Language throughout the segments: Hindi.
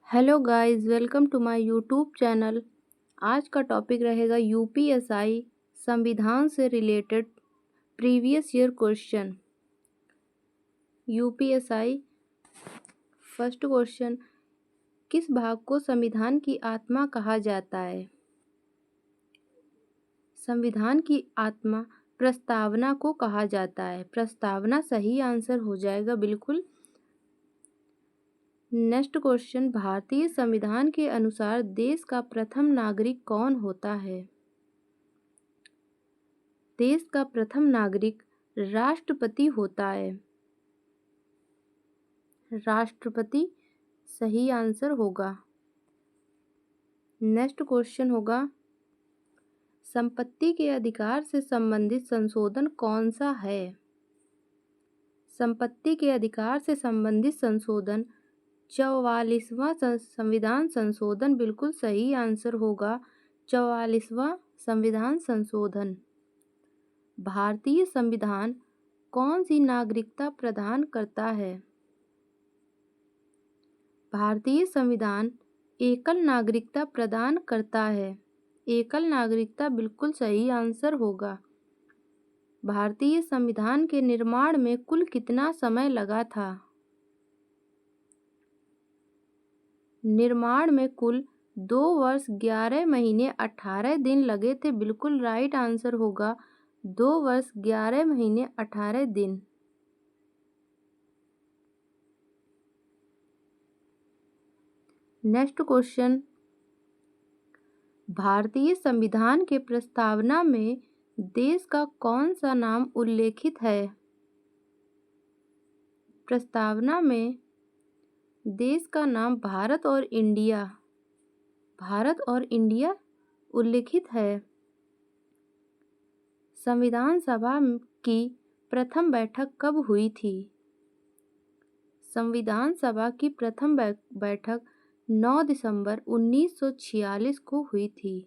Hello guys, welcome to my YouTube channel. आज का टॉपिक रहेगा यूपीएसआई संविधान से related previous year question. UPSI first question, किस भाग को संविधान की आत्मा कहा जाता है? संविधान की आत्मा प्रस्तावना को कहा जाता है। प्रस्तावना सही आंसर हो जाएगा बिल्कुल। नेक्स्ट क्वेश्चन, भारतीय संविधान के अनुसार देश का प्रथम नागरिक कौन होता है? देश का प्रथम नागरिक राष्ट्रपति होता है। राष्ट्रपति सही आंसर होगा। नेक्स्ट क्वेश्चन होगा, संपत्ति के अधिकार से संबंधित संशोधन कौन सा है? संपत्ति के अधिकार से संबंधित संशोधन 44वां संविधान संशोधन बिल्कुल सही आंसर होगा। 44वां संविधान संशोधन। भारतीय संविधान कौन सी नागरिकता प्रदान करता है? भारतीय संविधान एकल नागरिकता प्रदान करता है। एकल नागरिकता बिल्कुल सही आंसर होगा। भारतीय संविधान के निर्माण में कुल कितना समय लगा था? निर्माण में कुल 2 वर्ष 11 महीने 18 दिन लगे थे। बिल्कुल राइट आंसर होगा। 2 वर्ष 11 महीने 18 दिन। नेक्स्ट क्वेश्चन, भारतीय संविधान के प्रस्तावना में देश का कौन सा नाम उल्लेखित है? प्रस्तावना में देश का नाम भारत और इंडिया उल्लेखित है। संविधान सभा की प्रथम बैठक कब हुई थी? संविधान सभा की प्रथम बैठक 9 दिसंबर 1946 को हुई थी।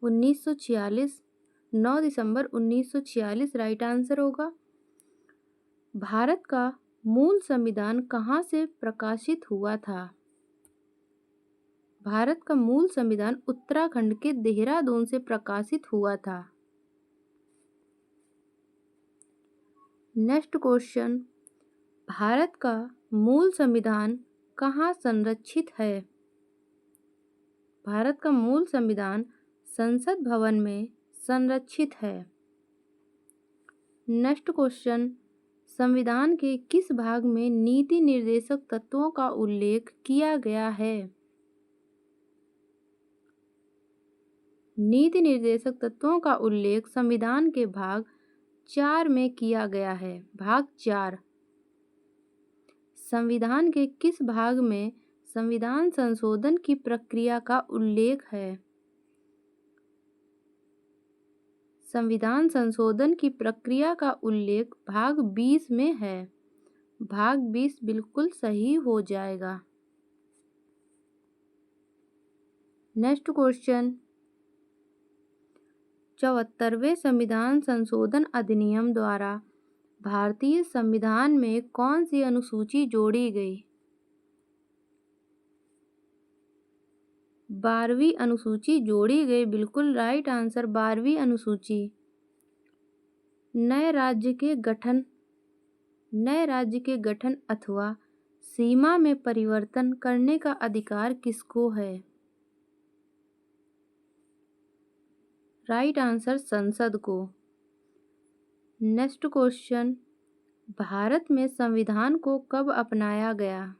1946, 9 दिसंबर 1946 राइट आंसर होगा। भारत का मूल संविधान कहाँ से प्रकाशित हुआ था? भारत का मूल संविधान उत्तराखंड के देहरादून से प्रकाशित हुआ था। नेक्स्ट क्वेश्चन, भारत का मूल संविधान कहाँ संरक्षित है? भारत का मूल संविधान संसद भवन में संरक्षित है। नेक्स्ट क्वेश्चन, संविधान के किस भाग में नीति निर्देशक तत्वों का उल्लेख किया गया है? नीति निर्देशक तत्वों का उल्लेख संविधान के भाग 4 में किया गया है। भाग 4। संविधान के किस भाग में संविधान संशोधन की प्रक्रिया का उल्लेख है? संविधान संशोधन की प्रक्रिया का उल्लेख भाग 20 में है। भाग 20 बिल्कुल सही हो जाएगा। नेक्स्ट क्वेश्चन, 74वें संविधान संशोधन अधिनियम द्वारा भारतीय संविधान में कौन सी अनुसूची जोड़ी गई? 12वीं अनुसूची जोड़ी गई। बिल्कुल राइट आंसर 12वीं अनुसूची। नए राज्य के गठन अथवा सीमा में परिवर्तन करने का अधिकार किसको है? राइट आंसर संसद को। नेक्स्ट क्वेश्चन, भारत में संविधान को कब अपनाया गया?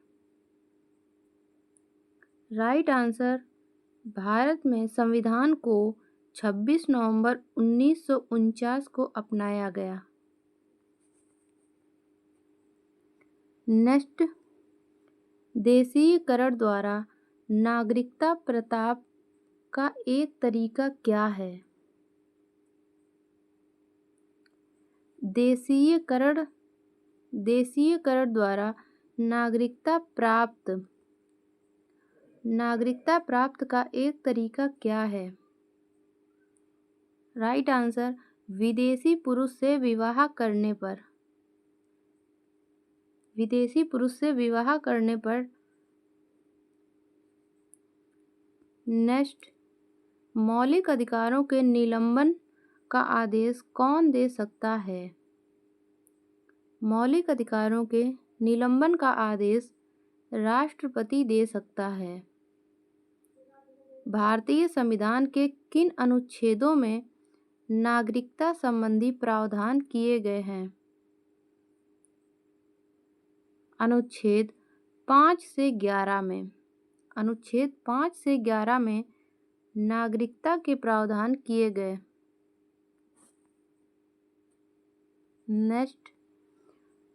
राइट आंसर, भारत में संविधान को 26 नवंबर 1949 को अपनाया गया। नेक्स्ट, देशीयकरण द्वारा नागरिकता प्राप्त का एक तरीका क्या है? देशीयकरण द्वारा नागरिकता प्राप्त का एक तरीका क्या है? राइट आंसर, विदेशी पुरुष से विवाह करने पर। विदेशी पुरुष से विवाह करने पर नेक्स्ट, मौलिक अधिकारों के निलंबन का आदेश कौन दे सकता है? मौलिक अधिकारों के निलंबन का आदेश राष्ट्रपति दे सकता है। भारतीय संविधान के किन अनुच्छेदों में नागरिकता संबंधी प्रावधान किए गए हैं? अनुच्छेद 5 से 11 में। अनुच्छेद 5 से 11 में नागरिकता के प्रावधान किए गए। नेक्स्ट,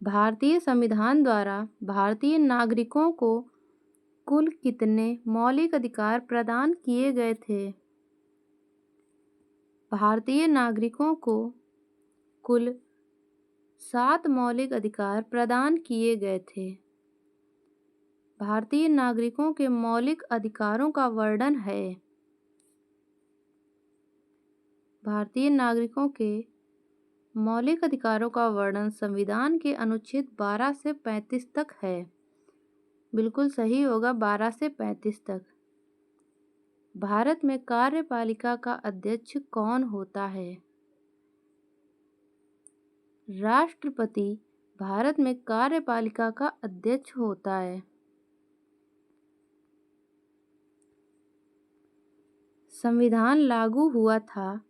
भारतीय संविधान द्वारा भारतीय नागरिकों को कुल कितने मौलिक अधिकार प्रदान किए गए थे? भारतीय नागरिकों को कुल 7 मौलिक अधिकार प्रदान किए गए थे। भारतीय नागरिकों के मौलिक अधिकारों का वर्णन है। भारतीय नागरिकों के मौलिक अधिकारों का वर्णन संविधान के अनुच्छेद 12 से 35 तक है। बिल्कुल सही होगा, 12 से 35 तक। भारत में कार्यपालिका का अध्यक्ष कौन होता है? राष्ट्रपति भारत में कार्यपालिका का अध्यक्ष होता है। संविधान लागू हुआ था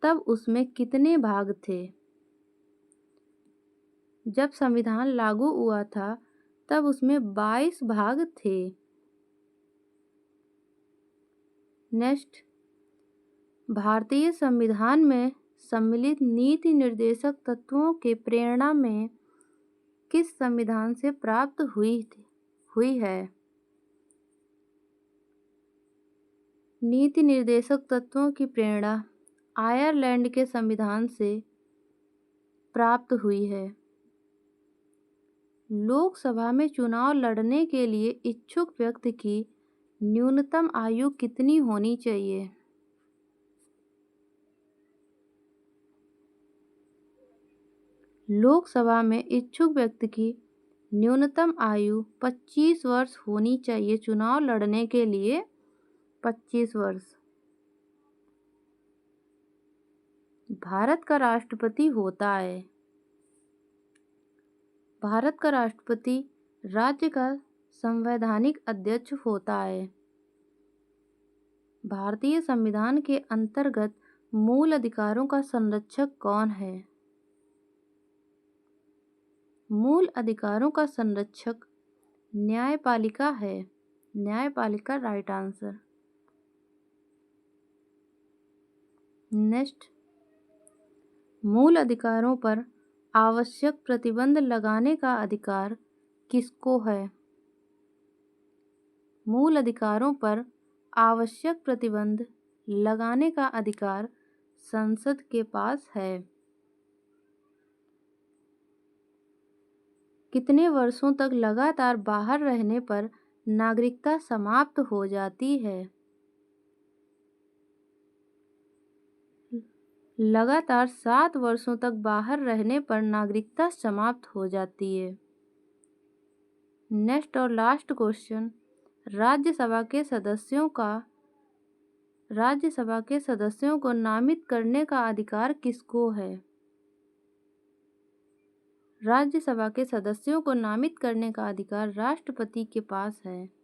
तब उसमें कितने भाग थे? जब संविधान लागू हुआ था तब उसमें 22 भाग थे। नेक्स्ट, भारतीय संविधान में सम्मिलित नीति निर्देशक तत्वों के प्रेरणा में किस संविधान से प्राप्त हुई है? नीति निर्देशक तत्वों की प्रेरणा आयरलैंड के संविधान से प्राप्त हुई है। लोकसभा में चुनाव लड़ने के लिए इच्छुक व्यक्ति की न्यूनतम आयु कितनी होनी चाहिए? लोकसभा में इच्छुक व्यक्ति की न्यूनतम आयु 25 वर्ष होनी चाहिए। चुनाव लड़ने के लिए 25 वर्ष। भारत का राष्ट्रपति होता है। भारत का राष्ट्रपति राज्य का संवैधानिक अध्यक्ष होता है। भारतीय संविधान के अंतर्गत मूल अधिकारों का संरक्षक कौन है? मूल अधिकारों का संरक्षक न्यायपालिका है। न्यायपालिका राइट आंसर। नेक्स्ट, मूल अधिकारों पर आवश्यक प्रतिबंध लगाने का अधिकार किसको है? मूल अधिकारों पर आवश्यक प्रतिबंध लगाने का अधिकार संसद के पास है। कितने वर्षों तक लगातार बाहर रहने पर नागरिकता समाप्त हो जाती है? लगातार 7 वर्षों तक बाहर रहने पर नागरिकता समाप्त हो जाती है। नेक्स्ट और लास्ट क्वेश्चन, राज्यसभा के सदस्यों को नामित करने का अधिकार किसको है? राज्यसभा के सदस्यों को नामित करने का अधिकार राष्ट्रपति के पास है।